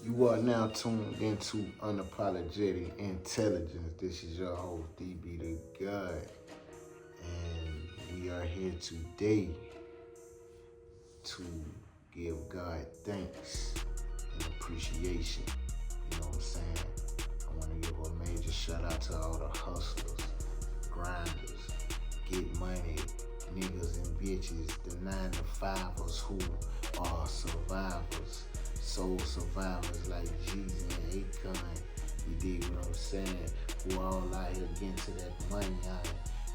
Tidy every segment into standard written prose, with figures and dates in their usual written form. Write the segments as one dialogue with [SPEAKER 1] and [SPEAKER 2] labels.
[SPEAKER 1] You are now tuned into Unapologetic Intelligence. This is your host, DB the God. And we are here today to give God thanks and appreciation. You know what I'm saying? I want to give a major shout out to all the hustlers, grinders, get money, niggas and bitches, the 9-to-5ers who are survivors, soul survivors like Jeezy and Akon. You dig what I'm saying? Who all out here getting to that money out.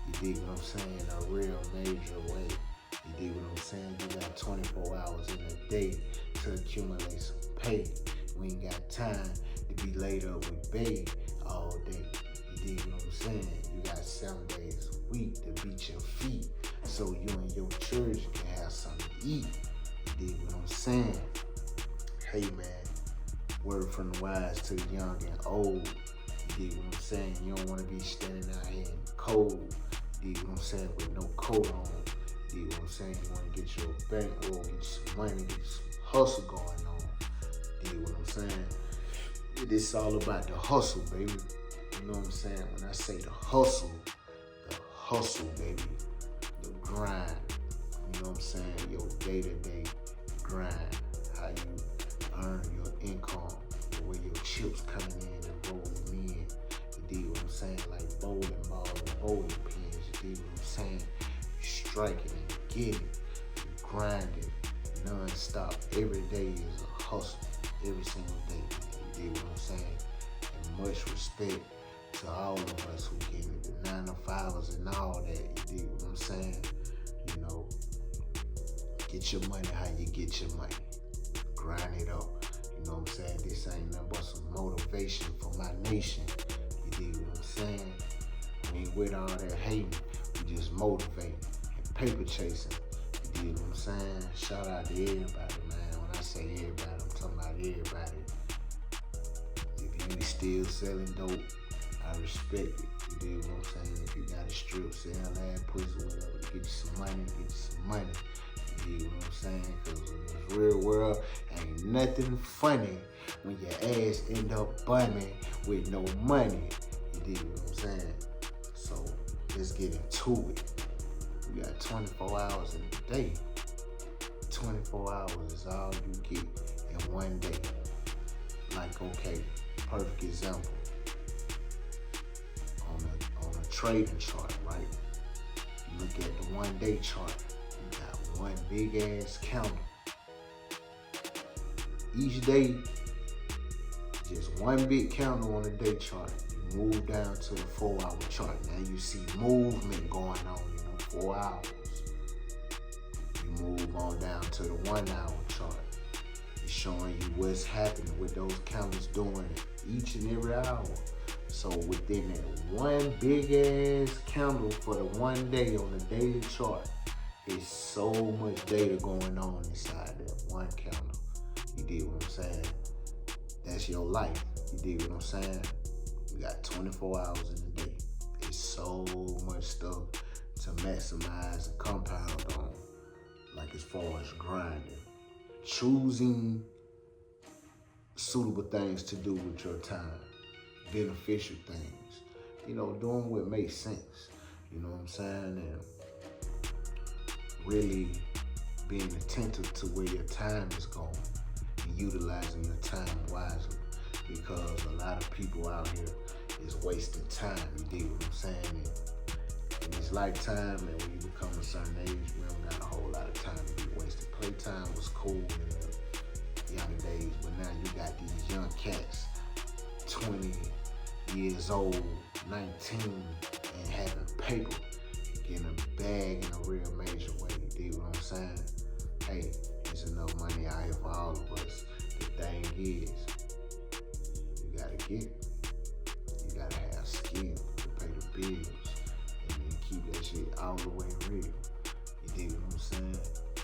[SPEAKER 1] You dig what I'm saying? A real major way. You dig what I'm saying? You got 24 hours in a day to accumulate some pay. We ain't got time to be laid up with babe all day. You dig what I'm saying? You got 7 days a week to beat your feet so you and your church can have something to eat. You dig what I'm saying? Hey man, word from the wise to the young and old. You dig what I'm saying? You don't want to be standing out here in the cold. You dig what I'm saying? With no coat on. You dig what I'm saying? You want to get your bankroll, get some money, get some hustle going on. You dig what I'm saying? It's all about the hustle, baby. You know what I'm saying? When I say the hustle, baby. The grind. You know what I'm saying? Your day-to-day grind. How you earn your income, the way your chips coming in and rolling in. You dig what I'm saying? Like bowling balls and bowling pins. You dig what I'm saying? You striking and getting, you grinding non-stop. Every day is a hustle. Every single day. You dig what I'm saying? And much respect to all of us who getting the 9-to-5ers and all that. You dig what I'm saying? You know, get your money how you get your money. Grind it up. You know what I'm saying? This ain't nothing but some motivation for my nation. You dig what I'm saying? We ain't with all that hating. We just motivating and paper chasing. You dig what I'm saying? Shout out to everybody, man. When I say everybody, I'm talking about everybody. If you still selling dope, I respect it. You dig what I'm saying? If you got a strip, sell that pussy, whatever, get you some money, get you some money. You dig what I'm saying? Because in this real world, ain't nothing funny when your ass end up bumming with no money. You dig what I'm saying? So let's get into it. We got 24 hours in a day. 24 hours is all you get in one day. Like, okay, perfect example. On a trading chart, right? You look at the 1 day chart. You got one big ass counter. Each day, just one big counter on the day chart. You move down to the 4-hour chart. Now you see movement going on, 4 hours. You move on down to the 1-hour chart. It's showing you what's happening with those counters doing each and every hour. So within that one big ass candle for the 1 day on the daily chart, it's so much data going on inside that one candle. You dig what I'm saying? That's your life. You dig what I'm saying? You got 24 hours in a day. It's so much stuff to maximize and compound on. Like as far as grinding. Choosing suitable things to do with your time. Beneficial things. Doing what makes sense. You know what I'm saying? And really being attentive to where your time is going and utilizing your time wisely, because a lot of people out here is wasting time. You dig what I'm saying? And in this lifetime, and when you become a certain age, we don't got a whole lot of time to be wasted. Playtime was cool in the younger days, but now you got these young cats, 20 years old, 19, and having paper, getting a bag in a real major way. You dig what I'm saying? Hey, there's enough money out here for all of us. The thing is, you gotta get it. You gotta have skill to pay the bills and then keep that shit all the way real. You dig what I'm saying?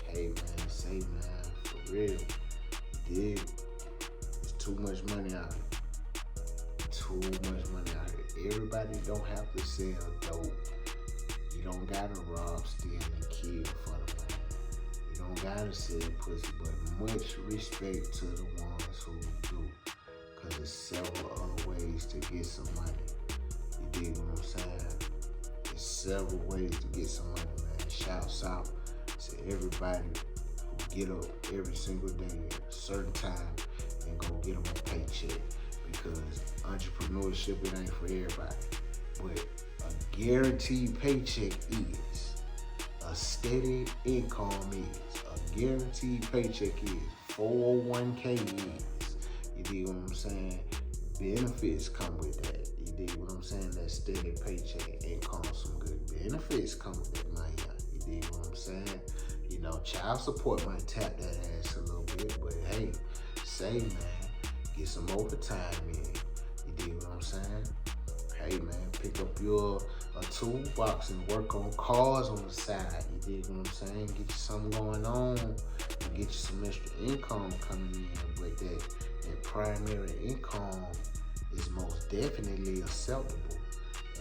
[SPEAKER 1] Hey man, say man, for real. You dig? There's too much money out here. Too much money out here. Everybody don't have to sell dope. You don't gotta rob, steal, and kill for the money. You don't gotta sell pussy, but much respect to the ones who do. there's several other ways to get some money. You dig what I'm saying? There's several ways to get some money, man. Shouts out to everybody who get up every single day at a certain time and go get them a paycheck, because entrepreneurship, it ain't for everybody. But a guaranteed paycheck is. A steady income is. A guaranteed paycheck is. 401k is. You dig what I'm saying? Benefits come with that. You dig what I'm saying? That steady paycheck income, some good benefits come with that money. You dig what I'm saying? You know, child support might tap that ass a little bit, but hey, say, man, get some overtime in. You dig what I'm saying? Hey, man, pick up a toolbox and work on cars on the side. You dig what I'm saying? Get you something going on and get you some extra income coming in. But that primary income is most definitely acceptable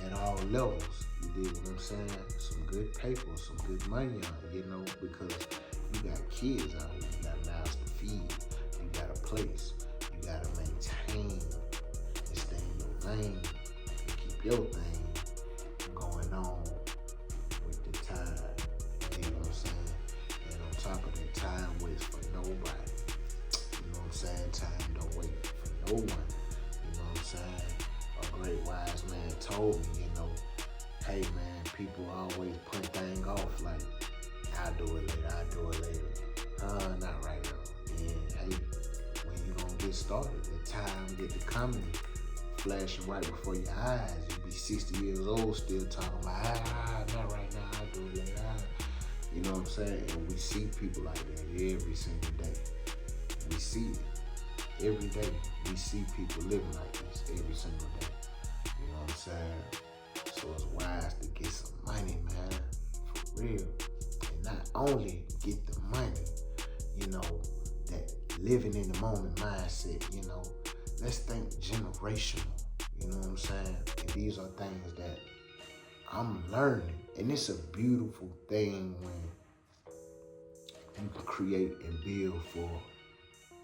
[SPEAKER 1] at all levels. You dig what I'm saying? Some good paper, some good money out, you know, because you got kids out here. You got mouths to feed. You got a place. You got to maintain and stay in your lane and keep your thing going on with the time. You know what I'm saying? And on top of that, time waits for nobody. You know what I'm saying? Time don't wait for no one. You know what I'm saying? A great wise man told me, you know, hey man, people always put things off like, I'll do it later. Not right now. Yeah, hey, when you gonna get started, the time get to coming, flashing right before your eyes. You be 60 years old still talking about, not right now, I'll do it later. You know what I'm saying? And we see people like that every single day. We see it every day. We see people living like this every single day. You know what I'm saying? So it's wise to get some money, man, for real. And not only get the money, you know, that living in the moment mindset, you know, let's think generational. You know what I'm saying? And these are things that I'm learning. And it's a beautiful thing when you can create and build for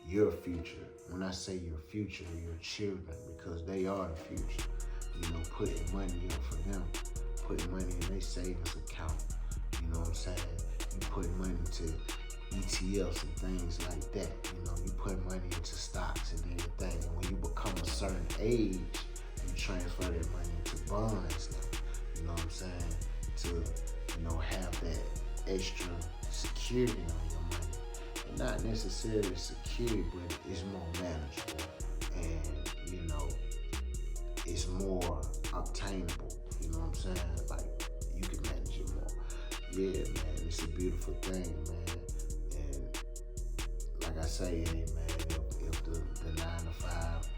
[SPEAKER 1] your future. When I say your future, your children, because they are the future. You know, putting money in for them, putting money in their savings account. You know what I'm saying? You put money into ETFs and things like that. You know, you put money into stocks and everything. And when you become a certain age, you transfer that money into bonds now. You know what I'm saying? To, you know, have that extra security on your money. And not necessarily security, but it's more manageable. And, you know, it's more obtainable. You know what I'm saying? Like, you can manage it more. Yeah, man, it's a beautiful thing, man. And like I say, hey, man, if the 9 to 5,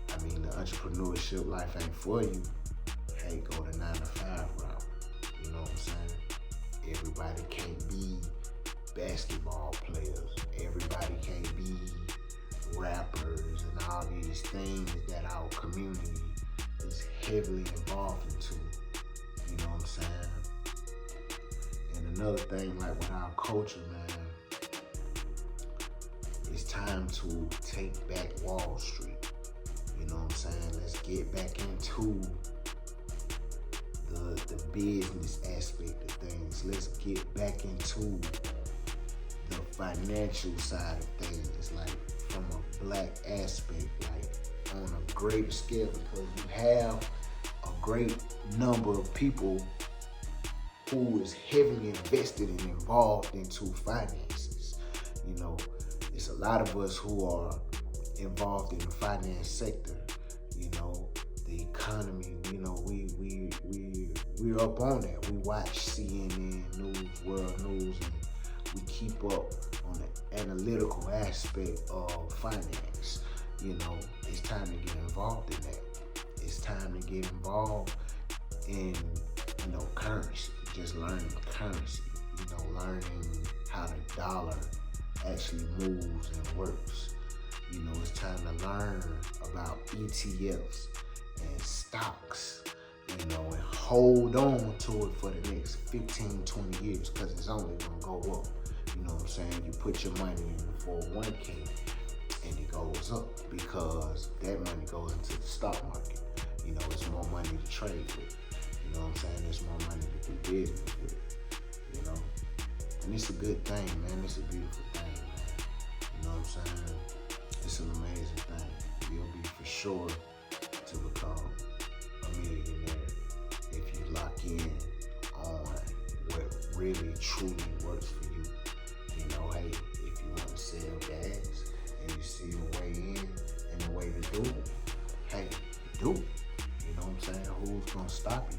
[SPEAKER 1] I mean, the entrepreneurship life ain't for you, hey, go the 9 to 5 route. You know what I'm saying? Everybody can't be basketball players. Everybody can't be rappers and all these things that our community is heavily involved into. You know what I'm saying? And another thing, like with our culture, man, it's time to take back Wall Street. You know what I'm saying? Let's get back into the business aspect of things. Let's get back into the financial side of things, like from a black aspect, like on a greater scale, because you have a great number of people who is heavily invested and involved into finances. You know, it's a lot of us who are involved in the finance sector. You know, the economy, you know, we're up on that. We watch CNN News, World News, and we keep up on the analytical aspect of finance. You know, it's time to get involved in that. It's time to get involved in, you know, currency. Just learning currency. You know, learning how the dollar actually moves and works. You know, it's time to learn about ETFs and stocks, you know, and hold on to it for the next 15, 20 years, because it's only going to go up. You know what I'm saying? You put your money in the 401k, and it goes up because that money goes into the stock market. You know, it's more money to trade with. You know what I'm saying? There's more money to do business with. You know? And it's a good thing, man. It's a beautiful thing, man. You know what I'm saying? It's an amazing thing. You'll be for sure to become a millionaire if you lock in on what really truly works for you. You know, hey, if you want to sell gas and you see a way in and a way to do it, hey, do it. You know what I'm saying? Who's gonna stop you?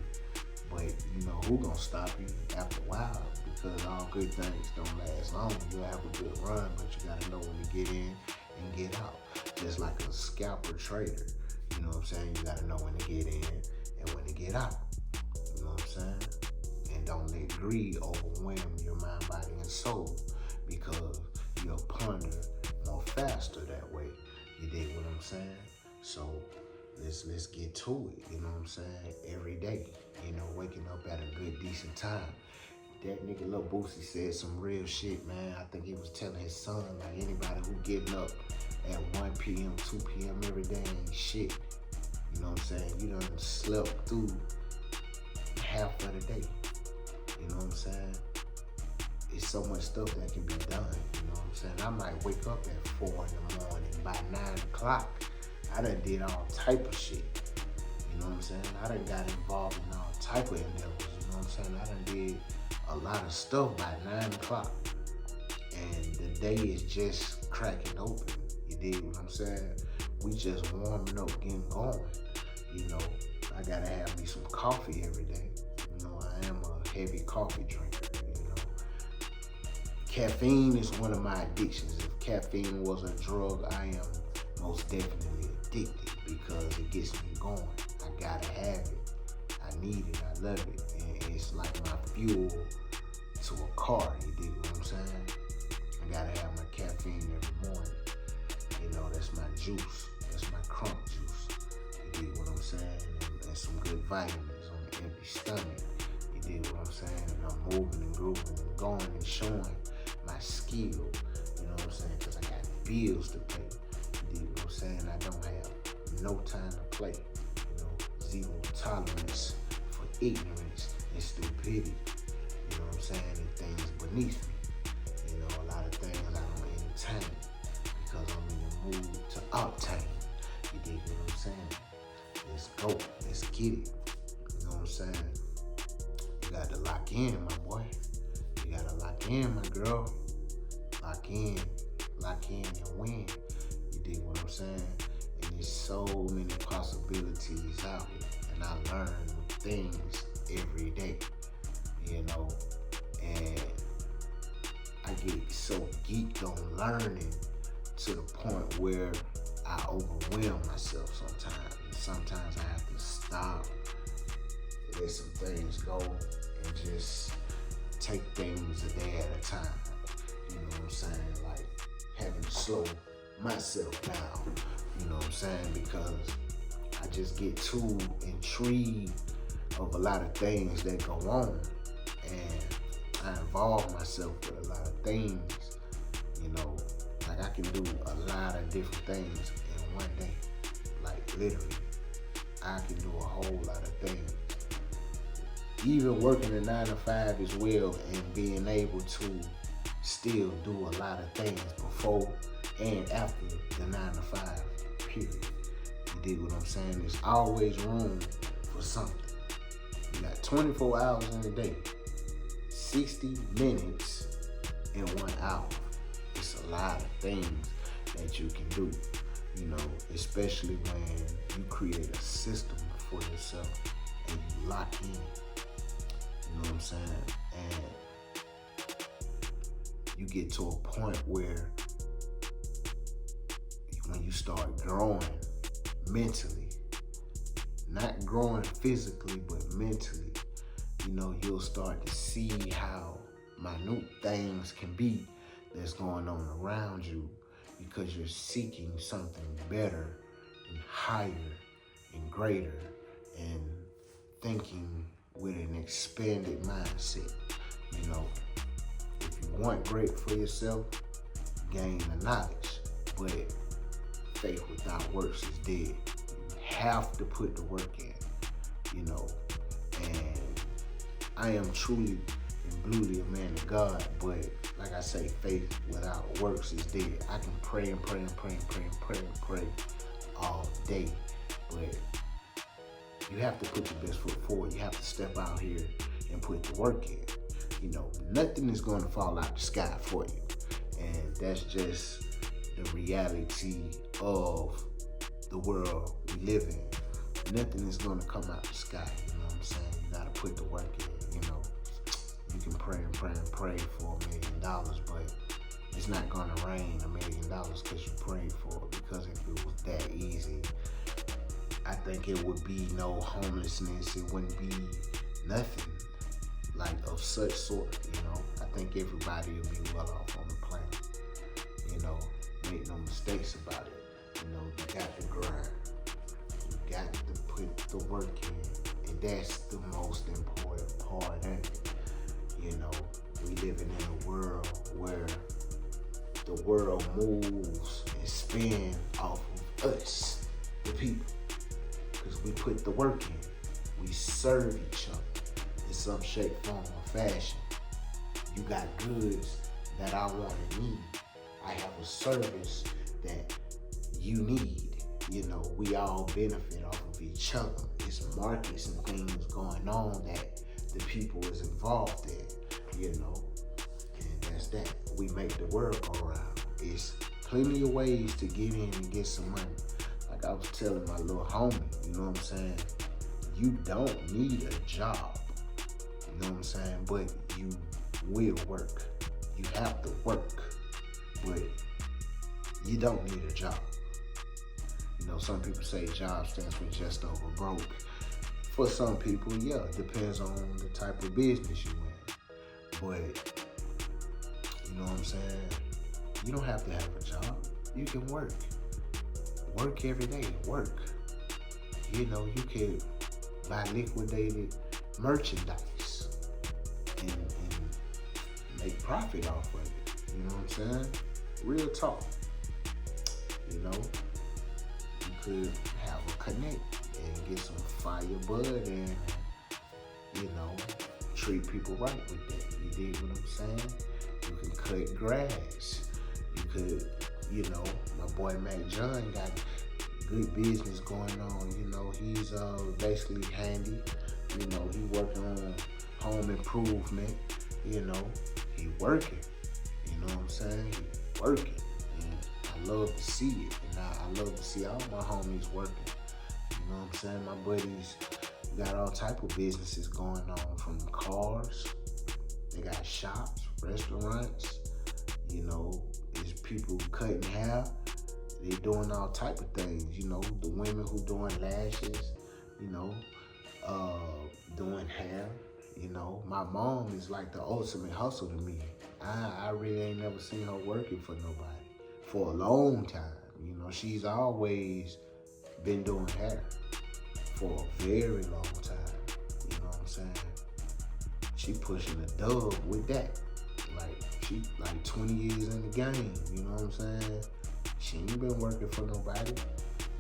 [SPEAKER 1] But you know who gonna stop you after a while, because all good things don't last long. You'll have a good run, but you gotta know when to get in and get out. Just like a scalper trader. You know what I'm saying? You gotta know when to get in and when to get out. You know what I'm saying? And don't let greed overwhelm your mind, body, and soul, because you'll plunder more faster that way. You dig what I'm saying? So let's get to it. You know what I'm saying? Every day, you know, waking up at a good, decent time. That nigga Lil Boosie said some real shit, man. I think he was telling his son, like, anybody who getting up at 1 p.m., 2 p.m. every day ain't shit. You know what I'm saying? You done slept through half of the day. You know what I'm saying? It's so much stuff that can be done. You know what I'm saying? I might wake up at 4 in the morning. By 9 o'clock, I done did all type of shit. You know what I'm saying? I done got involved in all type of endeavors. You know what I'm saying? I done did a lot of stuff by 9 o'clock. And the day is just cracking open. You dig what I'm saying? We just warming up, getting going. You know, I gotta have me some coffee every day. You know, I am a heavy coffee drinker, you know. Caffeine is one of my addictions. If caffeine was a drug, I am most definitely addicted because it gets me going. I gotta have it. I need it. I love it. And it's like my fuel to a car. You dig what I'm saying? I gotta have my caffeine every morning. You know, that's my juice. That's my crunk juice. You dig what I'm saying? And some good vitamins on an empty stomach. You dig what I'm saying? And I'm moving and grooving and going and showing my skill. You know what I'm saying? Because I got bills to pay. You dig what I'm saying? I don't have no time to play. You know, zero tolerance for ignorance and stupidity. You know what I'm saying? And things beneath me. You know, a lot of things I don't entertain because I'm in the mood to obtain. You dig what I'm saying? Let's go. Let's get it. You know what I'm saying? You got to lock in, my boy. You got to lock in, my girl. Lock in and win. You dig what I'm saying? And there's so many possibilities out here. And I learn things every day, you know, and I get so geeked on learning to the point where I overwhelm myself sometimes. And sometimes I have to stop, let some things go, and just take things a day at a time. You know what I'm saying? Like having to slow myself down. You know what I'm saying? Because I just get too intrigued of a lot of things that go on, and I involve myself with a lot of things. You know, like I can do a lot of different things in one day. Like literally, I can do a whole lot of things. Even working a 9 to 5 as well, and being able to still do a lot of things before and after the 9 to 5 period. You dig what I'm saying? There's always room for something. You got 24 hours in a day, 60 minutes in 1 hour. It's a lot of things that you can do, you know, especially when you create a system for yourself and you lock in. You know what I'm saying? And you get to a point where when you start growing mentally, not growing physically, but mentally, you know, you'll start to see how minute things can be that's going on around you because you're seeking something better and higher and greater and thinking with an expanded mindset. You know, if you want great for yourself, gain the knowledge. But faith without works is dead. You have to put the work in, you know. And I am truly and bluely a man of God, but like I say, faith without works is dead. I can pray and pray and pray and pray and pray and pray all day, but you have to put your best foot forward. You have to step out here and put the work in. You know, nothing is going to fall out the sky for you. And that's just the reality of the world we live in. Nothing is going to come out the sky, you know what I'm saying? You got to put the work in, you know. You can pray and pray and pray for $1 million, but it's not going to rain $1 million because you prayed for it. Because if it was that easy, I think it would be no homelessness. It wouldn't be nothing like of such sort, you know. I think everybody would be well off on the planet, you know. Make no mistakes about it. You know, you got to grind. You got to put the work in, and that's the most important part of it. You know, we living in a world where the world moves and spins off of us, the people, because we put the work in. We serve each other in some shape, form, or fashion. You got goods that I want and need. I have a service that you need. You know, we all benefit off of each other. It's markets and things going on that the people is involved in, you know, and that's that. We make the world go around. It's plenty of ways to get in and get some money. Like I was telling my little homie, you know what I'm saying? You don't need a job, you know what I'm saying? But you will work. You have to work, but you don't need a job. You know, some people say job stands for just over broke. For some people, yeah, it depends on the type of business you in. But, you know what I'm saying? You don't have to have a job. You can work. Work every day. Work. You know, you can buy liquidated merchandise and make profit off of it. You know what I'm saying? Real talk. You know, you could have a connect and get some fire bud and, you know, treat people right with that. You dig what I'm saying? You can cut grass. You could, you know, my boy Mac John got good business going on. You know, he's basically handy. You know, he working on home improvement. You know, he working. You know what I'm saying? He working. And I love to see it. And I love to see all my homies working. You know what I'm saying? My buddies got all type of businesses going on, from cars. They got shops, restaurants. You know, there's people cutting hair. They doing all type of things. You know, the women who doing lashes. You know, doing hair. You know, my mom is like the ultimate hustle to me. I really ain't never seen her working for nobody for a long time. You know, she's always been doing hair for a very long time. You know what I'm saying? She pushing a dub with that. Like, she like 20 years in the game. You know what I'm saying? She ain't been working for nobody.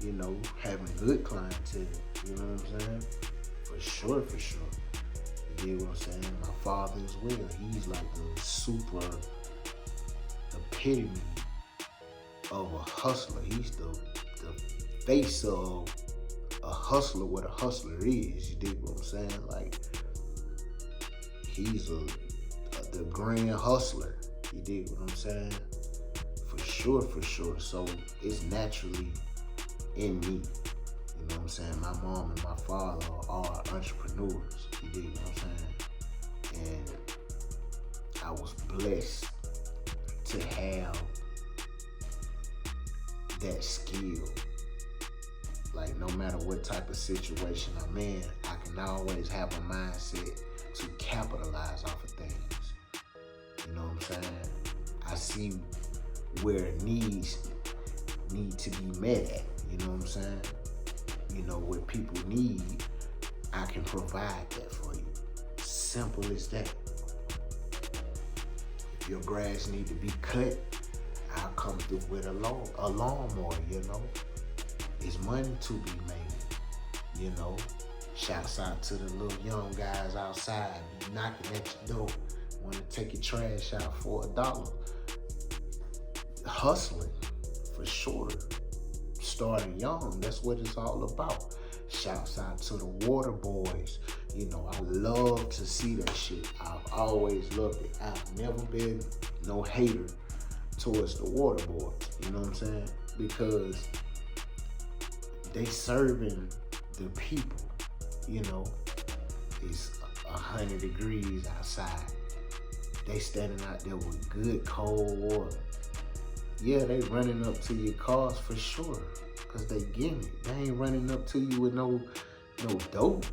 [SPEAKER 1] You know, having good clientele. You know what I'm saying? For sure, for sure. You get what I'm saying? My father as well. He's like the super epitome of a hustler. He's the face of a hustler, what a hustler is. You dig what I'm saying? Like, he's the grand hustler. You dig what I'm saying? For sure, for sure. So it's naturally in me. You know what I'm saying? My mom and my father are entrepreneurs. You dig what I'm saying? And I was blessed to have that skill. Like, no matter what type of situation I'm in, I can always have a mindset to capitalize off of things. You know what I'm saying? I see where needs need to be met at. You know what I'm saying? You know, what people need, I can provide that for you. Simple as that. If your grass need to be cut, I'll come through with a lawnmower, you know. It's money to be made, you know. Shouts out to the little young guys outside knocking at your door, want to take your trash out for $1. Hustling, for sure. Starting young, that's what it's all about. Shouts out to the water boys. You know, I love to see that shit. I've always loved it. I've never been no hater towards the water boys. You know what I'm saying? Because they serving the people. You know, it's 100 degrees outside. They standing out there with good cold water. Yeah, they running up to your cars for sure, cause they getting it. They ain't running up to you with no dope.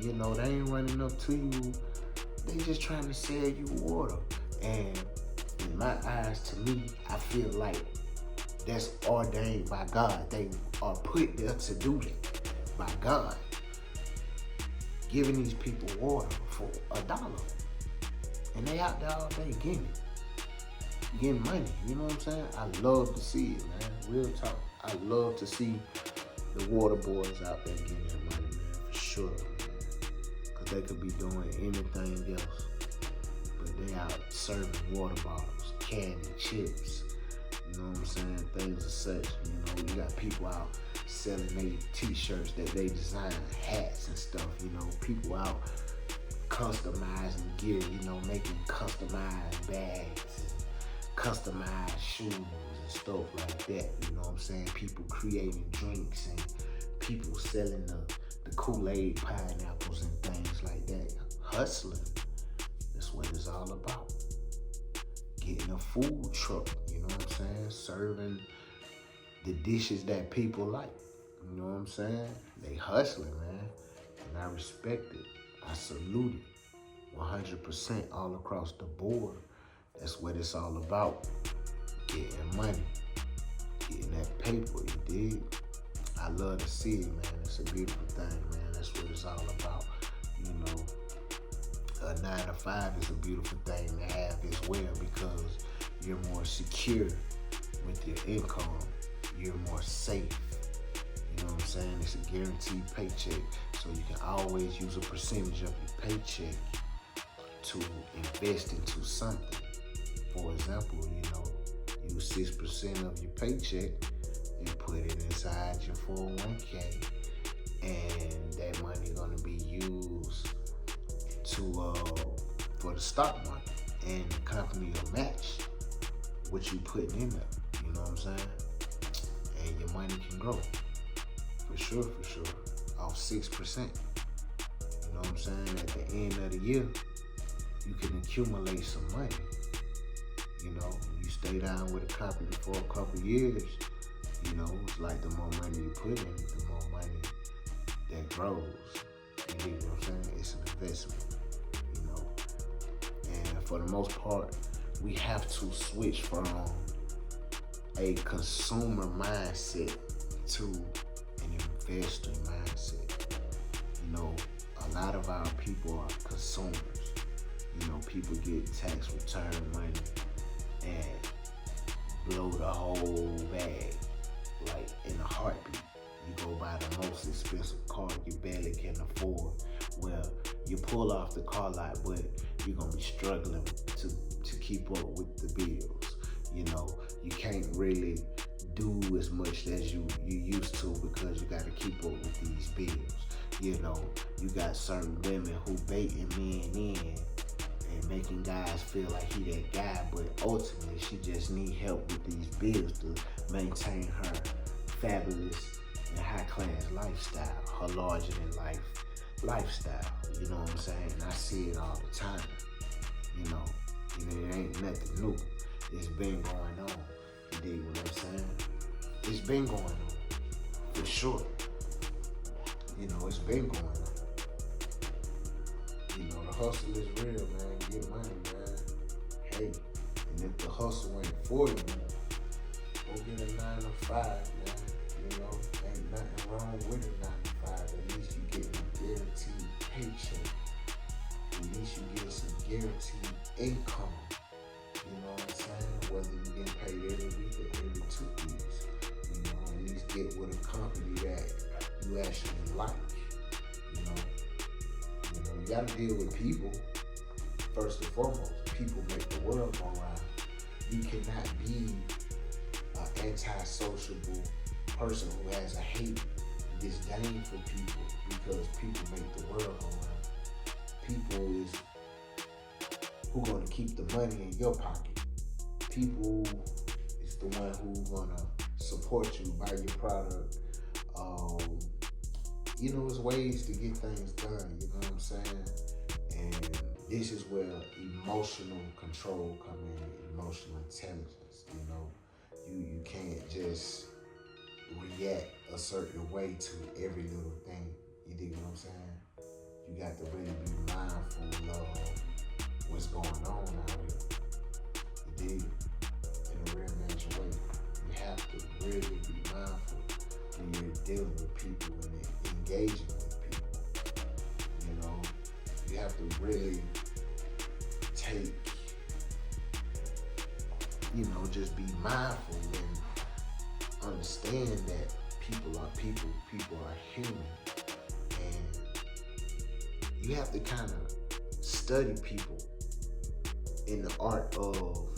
[SPEAKER 1] You know, they ain't running up to you. They just trying to sell you water. And in my eyes, to me, I feel like that's ordained by God. They are put there to do that by God. Giving these people water for $1. And they out there all day getting money. You know what I'm saying? I love to see it, man. Real talk. I love to see the water boys out there getting their money, man, for sure, man. Cause they could be doing anything else. But they out serving water bottles, candy, chips. You know what I'm saying? Things of such. You know, you got people out selling their t-shirts that they design, hats and stuff. You know, people out customizing gear, you know, making customized bags, customized shoes and stuff like that. You know what I'm saying? People creating drinks and people selling the Kool-Aid pineapples and things like that. Hustling. That's what it's all about. Getting a food truck, you know what I'm saying? Serving the dishes that people like. You know what I'm saying? They hustling, man. And I respect it. I salute it. 100% all across the board. That's what it's all about. Getting money. Getting that paper, you dig? I love to see it, man. It's a beautiful thing, man. That's what it's all about. You know, a 9-to-5 is a beautiful thing to have as well because you're more secure with your income. You're more safe. You know what I'm saying? It's a guaranteed paycheck. So you can always use a percentage of your paycheck to invest into something. For example, you know, use 6% of your paycheck and put it inside your 401k. And that money gonna be used to for the stock market. And the company will match what you putting in there. You know what I'm saying? And your money can grow. For sure. Off 6%. You know what I'm saying? At the end of the year, you can accumulate some money. You know, you stay down with a company for a couple years, you know, it's like the more money you put in, the more money that grows. You get what I'm saying? It's an investment, you know. And for the most part, we have to switch from a consumer mindset to an investor mindset. You know, a lot of our people are consumers. You know, people get tax return money and blow the whole bag, like in a heartbeat. You go buy the most expensive car you barely can afford. Well, you pull off the car lot, but you're gonna be struggling to keep up with the bills. You know, you can't really do as much as you used to because you gotta keep up with these bills. You know, you got certain women who baiting men in and making guys feel like he that guy, but ultimately she just need help with these bills to maintain her fabulous and high class lifestyle, her larger than life lifestyle. You know what I'm saying? And I see it all the time. You know, it ain't nothing new. It's been going on. You dig what I'm saying? It's been going on, for sure. You know, it's been going on. You know, the hustle is real, man. Get money, man. Hey, and if the hustle ain't for you, go get a 9-to-5, man. You know, ain't nothing wrong with a 9-to-5. At least you get a guaranteed paycheck. At least you get some guaranteed income. You know what I'm saying? Whether you get paid every week you actually like. You know, you gotta deal with people first and foremost. People make the world go round. You cannot be an antisociable person who has a hate, disdain for people because people make the world go round. People is who gonna keep the money in your pocket. People is the one who gonna support you, buy your product. There's ways to get things done, you know what I'm saying? And this is where emotional control come in, emotional intelligence, You can't just react a certain way to every little thing. You dig what I'm saying? You got to really be mindful of what's going on out here. You dig? In a real major way. You have to really be mindful when you're dealing with people and engaging with people. You have to really take, just be mindful and understand that people are people, people are human, and you have to kind of study people in the art of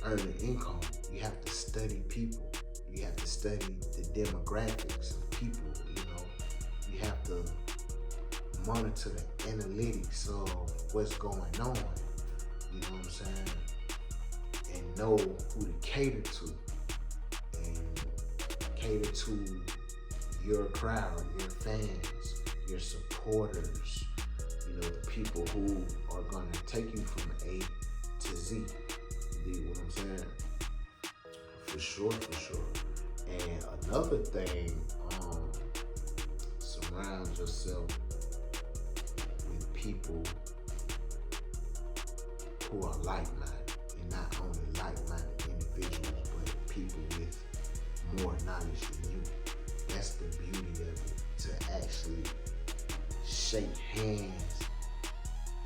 [SPEAKER 1] earning income. You have to study people. You have to study the demographics of people, You have to monitor the analytics of what's going on, you know what I'm saying? And know who to cater to. And cater to your crowd, your fans, your supporters, the people who are gonna take you from A to Z. You dig what I'm saying? For sure. And another thing, surround yourself with people who are like-minded, and not only like-minded individuals, but people with more knowledge than you. That's the beauty of it, to actually shake hands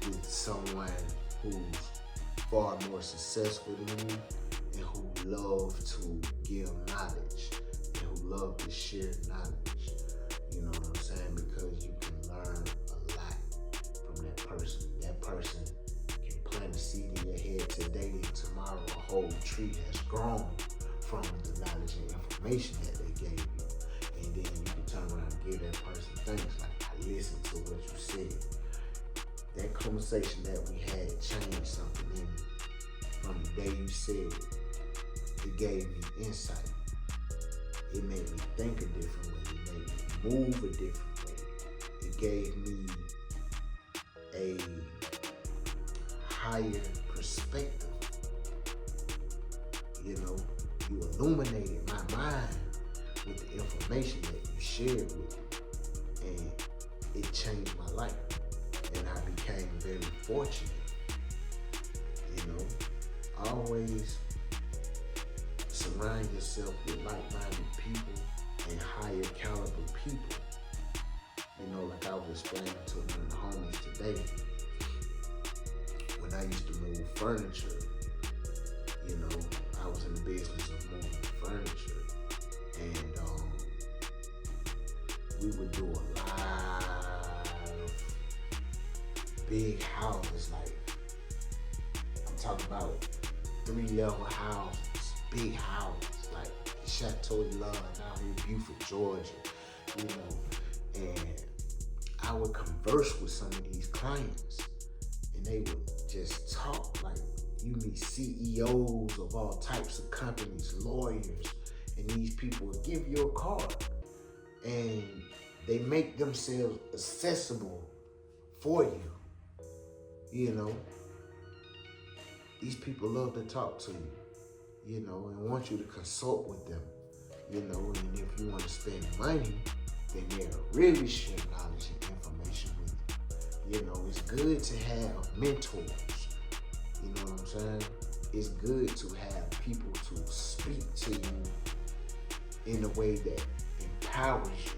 [SPEAKER 1] with someone who's far more successful than you, and who love to give knowledge, and who love to share knowledge. You know what I'm saying? Because you can learn a lot from that person. That person can plant a seed in your head today, and tomorrow a whole tree has grown from the knowledge and information that they gave you. And then you can turn around and give that person thanks, like, I listened to what you said. That conversation that we had changed something in me. From the day you said it, it gave me insight. It made me think a different way. It made me move a different way. It gave me a higher perspective. You illuminated my mind with the information that you shared with me. And it changed my life. And I became very fortunate. Always surround yourself with like-minded people and higher caliber people. Like I was explaining to one of the homies today, when I used to move furniture, I was in the business of moving furniture, and we would do a lot of big houses, like I'm talking about 3-level houses, big houses, like Chateau Love out here in Beaufort, Georgia, and I would converse with some of these clients, and they would just talk like you meet CEOs of all types of companies, lawyers, and these people will give you a card, and they make themselves accessible for you. These people love to talk to you, and want you to consult with them, and if you want to spend money, then they'll really share knowledge and information with you. It's good to have mentors, you know what I'm saying? It's good to have people to speak to you in a way that empowers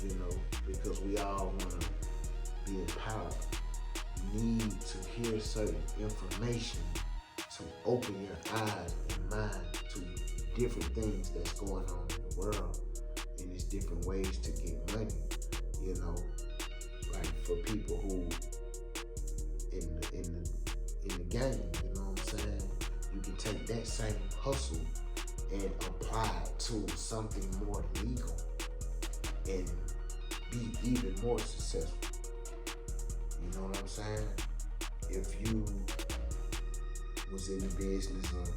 [SPEAKER 1] you, because we all want to be empowered. You need to hear certain information to open your eyes and mind to different things that's going on in the world. And different ways to get money, you know, like for people who in the game, you know what I'm saying? You can take that same hustle and apply it to something more legal and be even more successful. You know what I'm saying? If you was in the business of,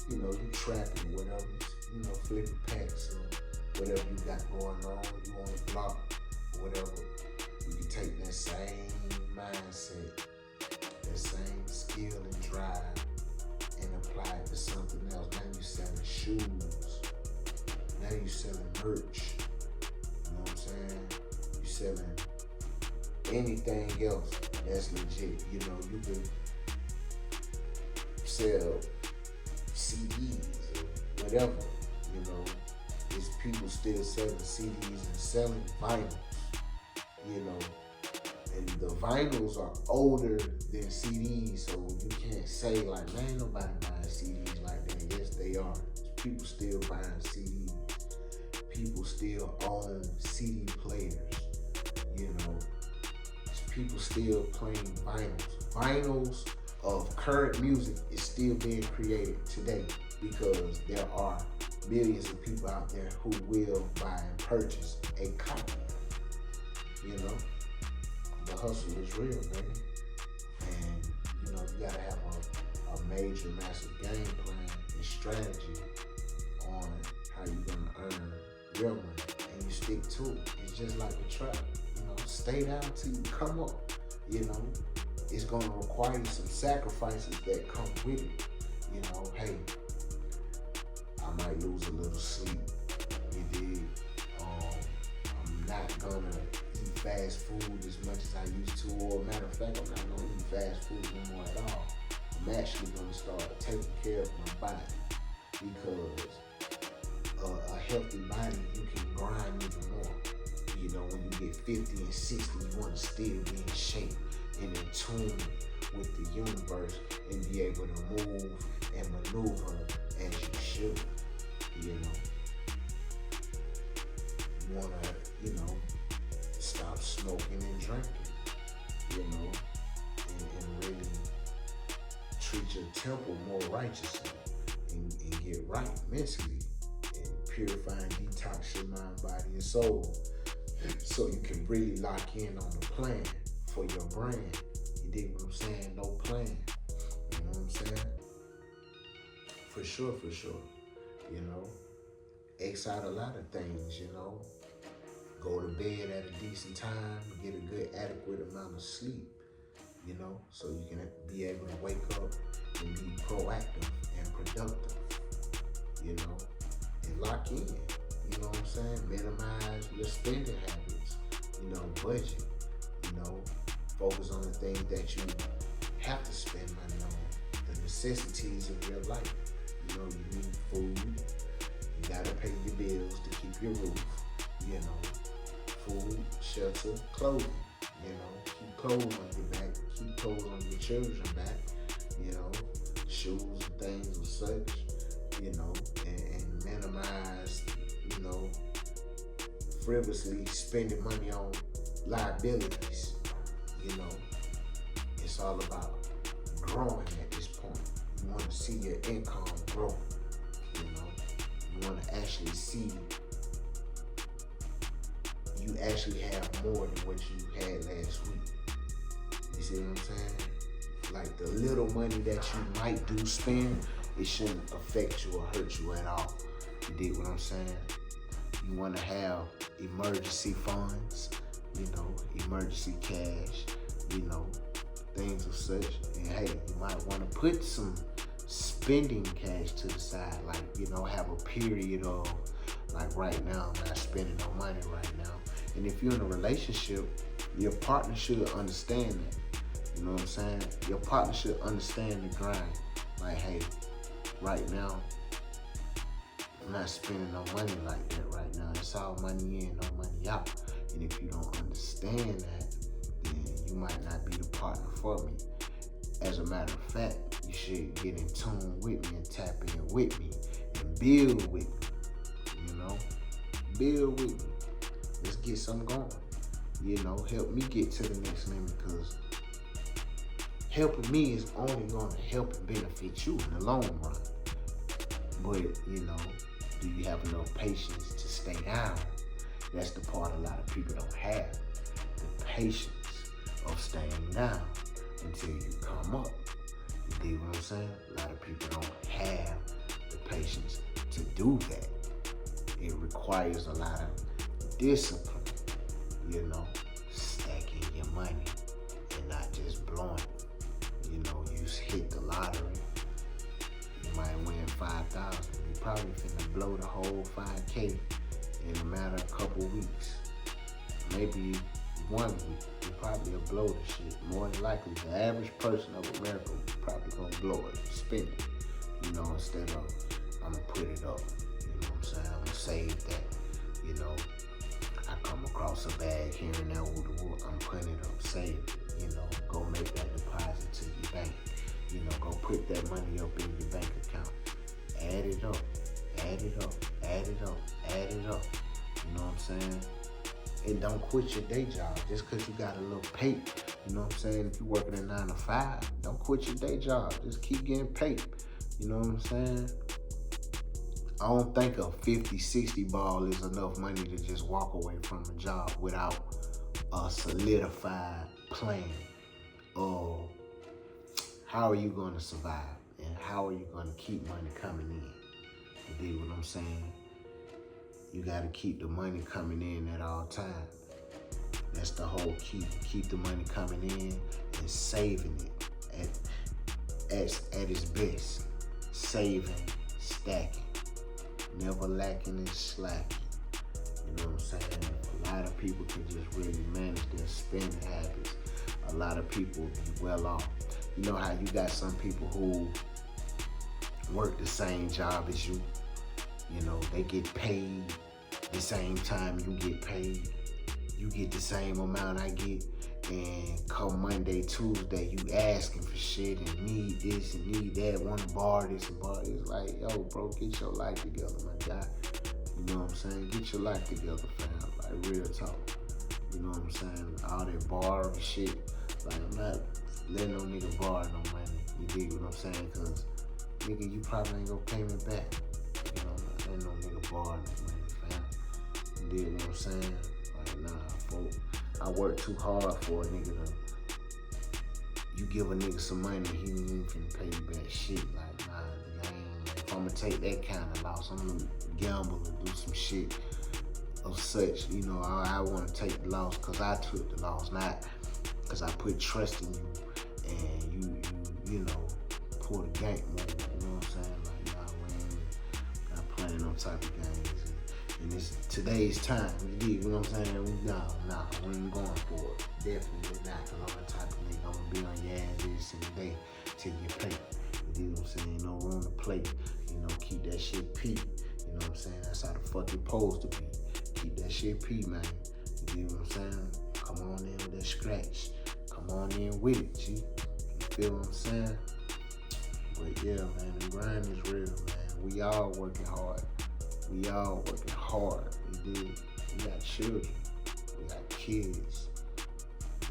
[SPEAKER 1] you know, you trapping or whatever, you know, flipping packs or whatever you got going on, you on the block or whatever, you can take that same mindset, that same skill and drive and apply it to something else. Now you selling shoes. Now you selling merch. You know what I'm saying? You selling anything else that's legit. You know, you can sell CDs or whatever. You know, there's people still selling CDs and selling vinyls. You know, and the vinyls are older than CDs, so you can't say like, man, ain't nobody buying CDs like that. Yes, they are. People still buying CDs. People still own CD players. You know, people still playing vinyls. Vinyls of current music is still being created today because there are millions of people out there who will buy and purchase a copy. You know, the hustle is real, baby. And, you know, you gotta have a major, massive game plan and strategy on how you're gonna earn your money. And you stick to it. It's just like a trap. You know, stay down till you come up. You know, it's gonna require some sacrifices that come with it. You know, hey, I might lose a little sleep. You dig? I'm not gonna eat fast food as much as I used to, or matter of fact, I'm not gonna eat fast food no more at all. I'm actually gonna start taking care of my body because a healthy body, you can grind even more. You know, when you get 50 and 60, you want to still be in shape and in tune with the universe and be able to move and maneuver as you should. You know, you want to, you know, stop smoking and drinking, you know, and really treat your temple more righteously and get right mentally and purify and detox your mind, body, and soul so you can really lock in on the plan for your brand. You dig what I'm saying? No plan. You know what I'm saying? For sure, for sure. You know, X out a lot of things, you know. Go to bed at a decent time, get a good adequate amount of sleep, you know, so you can be able to wake up and be proactive and productive, you know, and lock in, you know what I'm saying? Minimize your spending habits, you know, budget, you know, focus on the things that you have to spend money on, the necessities of your life. You know, you need food, you gotta pay your bills to keep your roof, you know, food, shelter, clothing, you know, keep clothes on your back, keep clothes on your children's back, you know, shoes and things of such, you know, and minimize, you know, frivolously spending money on liabilities, you know. It's all about growing at this point. You want to see your income grow, you know. You want to actually see you actually have more than what you had last week. You see what I'm saying? Like the little money that you might do spend, it shouldn't affect you or hurt you at all. You dig what I'm saying? You want to have emergency funds, you know, emergency cash, you know, things of such. And hey, you might want to put some spending cash to the side, like, you know, have a period of, like right now, I'm not spending no money right now. And if you're in a relationship, your partner should understand that. You know what I'm saying? Your partner should understand the grind. Like, hey, right now, I'm not spending no money like that right now. It's all money in, no money out. And if you don't understand that, then you might not be the partner for me. As a matter of fact, you should get in tune with me and tap in with me and build with me, you know? Build with me. Let's get something going. You know, help me get to the next limit, because helping me is only going to help and benefit you in the long run. But, you know, do you have enough patience to stay down? That's the part a lot of people don't have. The patience of staying down until you come up. You dig what I'm saying? A lot of people don't have the patience to do that. It requires a lot of discipline, you know, stacking your money and not just blowing it. You know, you hit the lottery, you might win 5,000. You probably finna blow the whole 5K in a matter of a couple weeks. Maybe 1 week, you probably will blow the shit. More than likely, the average person of America probably gonna blow it, spend it, you know, instead of, I'm gonna put it up. You know what I'm saying? I'm gonna save that. You know, I come across a bag here and there, I'm putting it up, save it. You know, go make that deposit to your bank. You know, go put that money up in your bank account. Add it up, add it up, add it up, add it up. You know what I'm saying? And don't quit your day job just because you got a little pay. You know what I'm saying? If you're working at 9 to 5, don't quit your day job. Just keep getting paid. You know what I'm saying? I don't think a 50, 60 ball is enough money to just walk away from a job without a solidified plan of how are you going to survive and how are you going to keep money coming in. You dig what I'm saying? You got to keep the money coming in at all times. That's the whole key. Keep the money coming in and saving it at its best. Saving, stacking, never lacking and slacking. You know what I'm saying? A lot of people can just really manage their spending habits. A lot of people be well off. You know how you got some people who work the same job as you. You know, they get paid the same time you get paid. You get the same amount I get. And come Monday, Tuesday, you asking for shit and need this and need that. Want to borrow this and borrow. It's like, yo, bro, get your life together, my guy. You know what I'm saying? Get your life together, fam. Like, real talk. You know what I'm saying? All that borrowing shit. Like, I'm not letting no nigga borrow no money. You dig what I'm saying? Because, nigga, you probably ain't gonna pay me back. You know, I'm not letting no nigga borrow no money, fam. You dig what I'm saying? Like, nah, folks. I work too hard for a nigga to, you give a nigga some money, he ain't even finna pay you back shit. Like, nah, nigga, if I'm gonna take that kind of loss, I'm gonna gamble and do some shit of such. You know, I wanna take the loss because I took the loss, not because I put trust in you and you know, pull the gank move. You know what I'm saying? Like, nah, we ain't not playing them type of games. And it's today's time, you dig what I'm saying? Nah, we ain't going for it. Definitely not, because I'm the type of nigga, I'm gonna be on your ass every single day till you pay. You dig what I'm saying? No room to play. You know, keep that shit P. You know what I'm saying? That's how the fuck it supposed to be. Keep that shit P, man. You dig what I'm saying? Come on in with that scratch. Come on in with it, G. You feel what I'm saying? But yeah, man, the grind is real, man. We all working hard. We all working hard. We did. We got children. We got kids.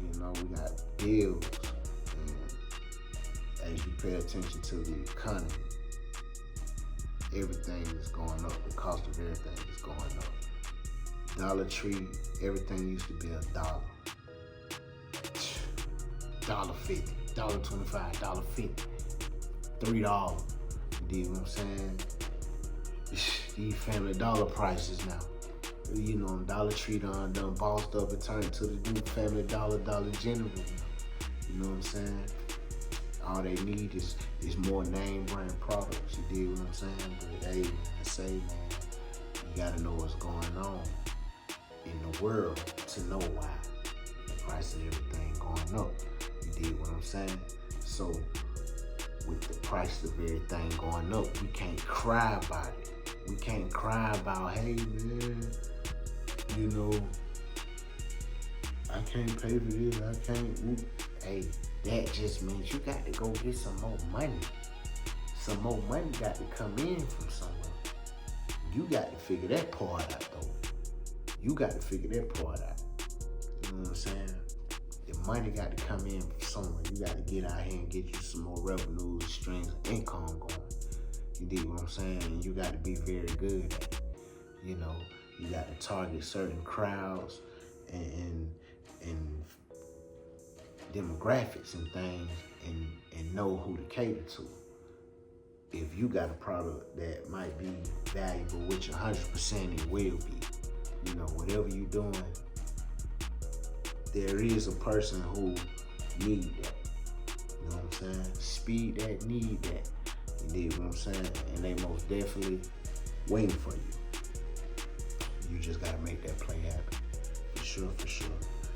[SPEAKER 1] You know, we got bills. And as you pay attention to the economy, everything is going up. The cost of everything is going up. Dollar Tree, everything used to be $1. $1.50, $1.25, $1.50, $3. You dig what I'm saying? These Family Dollar prices now. You know, Dollar Tree done bossed up and turned to the new Family Dollar, Dollar General now. You know what I'm saying? All they need is more name brand products. You dig what I'm saying? But hey, man, I say, man, you gotta know what's going on in the world to know why the price of everything going up. You dig what I'm saying? So with the price of everything going up, we can't cry about it. We can't cry about, hey man, you know, I can't pay for this, I can't. Hey, that just means you got to go get some more money. Some more money got to come in from somewhere. You got to figure that part out though. You got to figure that part out. You know what I'm saying? The money got to come in from somewhere. You got to get out here and get you some more revenues, streams of income going. You dig what I'm saying? And you got to be very good at it. You know, you got to target certain crowds and demographics and things and know who to cater to. If you got a product that might be valuable, which 100% it will be, you know, whatever you're doing, there is a person who need that. You know what I'm saying? Speed that, need that. You dig what I'm saying? And they most definitely waiting for you. You just gotta make that play happen. For sure, for sure.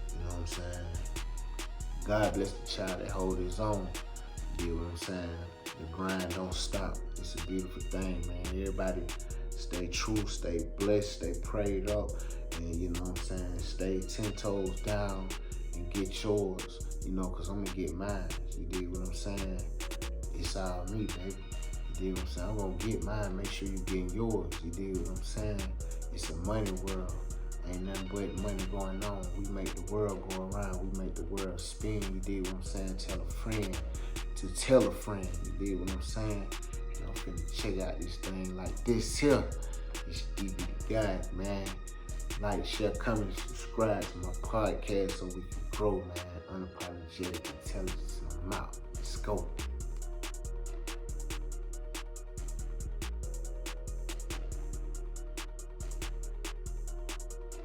[SPEAKER 1] You know what I'm saying? God bless the child that hold his own. You dig what I'm saying? The grind don't stop. It's a beautiful thing, man. Everybody stay true, stay blessed, stay prayed up. And you know what I'm saying? Stay 10 toes down and get yours. You know, cause I'm gonna get mine. You dig what I'm saying? It's all me, baby. You dig what I'm saying? I'm gonna get mine. Make sure you getting yours. You dig what I'm saying? It's a money world. Ain't nothing but money going on. We make the world go around. We make the world spin. You dig what I'm saying? Tell a friend to tell a friend. You dig what I'm saying? You know, I'm finna check out this thing like this here. It's DB the guy, man. Like, share, comment, subscribe to my podcast so we can grow, man. Unapologetic intelligence in my mouth. Let's go.